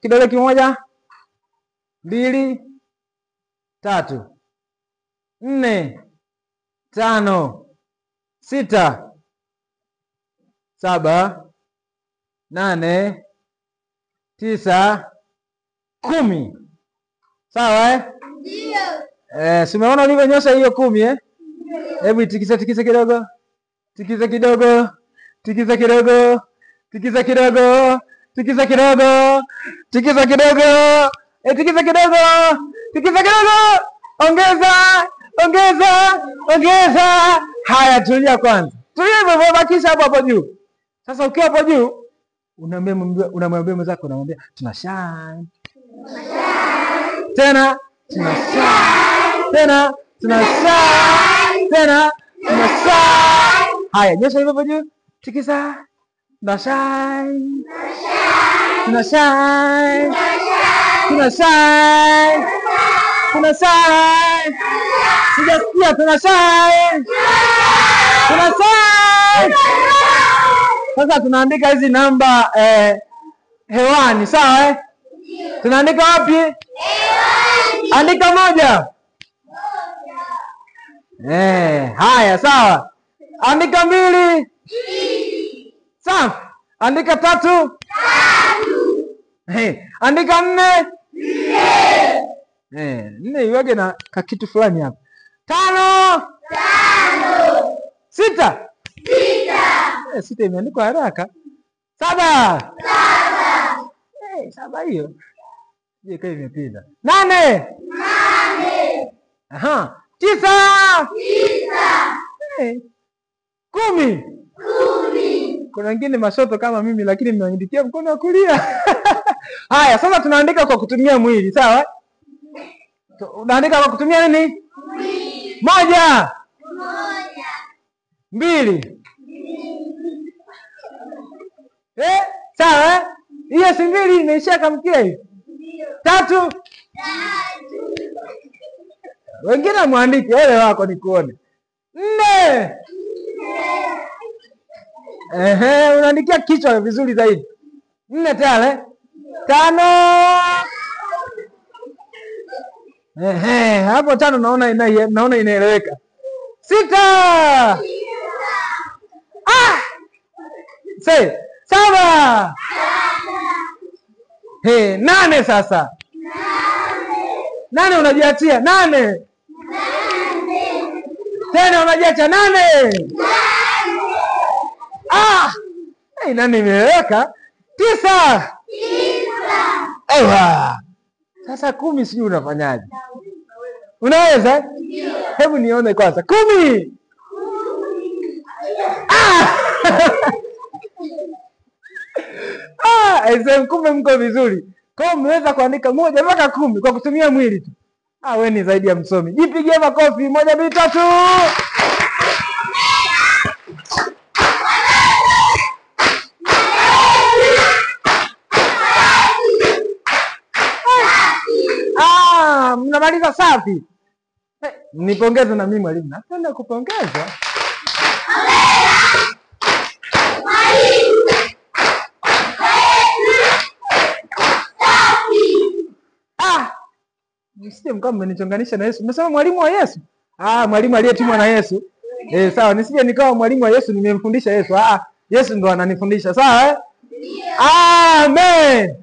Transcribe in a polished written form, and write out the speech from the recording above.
Kidole kimoja, 2, 3, 4, 5, 6, 7, 8, 9, 10. Sawa Ndio. Si umeona ulivyonyosha hiyo 10 Hebu tikisa kidogo. Tikisa kidogo. Tikisa kidogo. Tikisa kidogo. Tikisa kidogo. Tikisa kidogo. Tikisa kidogo. Tikisa kidogo. Ongeza. Ongeza. Ongeza. Haya, tulia kwanza. Tulia hivyo, bakisha hapo juu. Sasa ukiwa hapo juu, unamwambia mwenzako, unamwambia tuna shine. Tena tuna shine. Tena tuna shine. Tena tuna shine. Haya, nyosha hivyo hapo juu. Tikisa. Tuna shine. Tuna shine. Tuna shine. Tuna shine. Sijasikia tuna shine. Tuna shine. Sasa tunaandika hizi namba hewani, sawa Tunaandika wapi? Hewani. Andika 1. Haya, sawa. Andika 2. Sawa. Andika 3. Andika 4. 4 iwege na kakitu fulani hapa. 5. 6. 6 imeandikwa haraka. 7. 7 hiyo. Je, kai imepita. 8. 9. 10. Kuna wengine mashoto kama mimi, lakini mnaandikia mkono wa kulia. Haya, sasa tunaandika kwa kutumia mwili, sawa? Unaandika kwa kutumia nini? Mwili. 1. 2. Sawa hiyo si 2 imeishia kamkia hiyo. 3. Wengine muandike wale wako nikuone. 4. Unaandikia kichwa vizuri zaidi. 4 tayari. 5. Hapo 5 naona inaeleweka. 6. 7. 8 sasa. 8 unajiachia 8. Tena unajiacha 8. 8 imeweka. 9. Ewa. Sasa 10 sijui unafanyaje? Unaweza? Hebu nione kwanza. 10. Kumbe mko vizuri. Kwa mmeweza kuandika 1 mpaka 10 kwa kutumia mwili tu. Wewe ni zaidi ya msomi. Jipigie makofi. 1, 2, 3. Mnamaliza safi. Nipongeze na mimi mwalimu. Napenda kupongezwa. Msije mkao mmenichonganisha na Yesu. Mmesema mwalimu wa Yesu? Mwalimu aliyetumwa na Yesu. Sawa, nisije nikawa mwalimu wa Yesu nimemfundisha Yesu. Yesu ndo ananifundisha. Sawa Amen.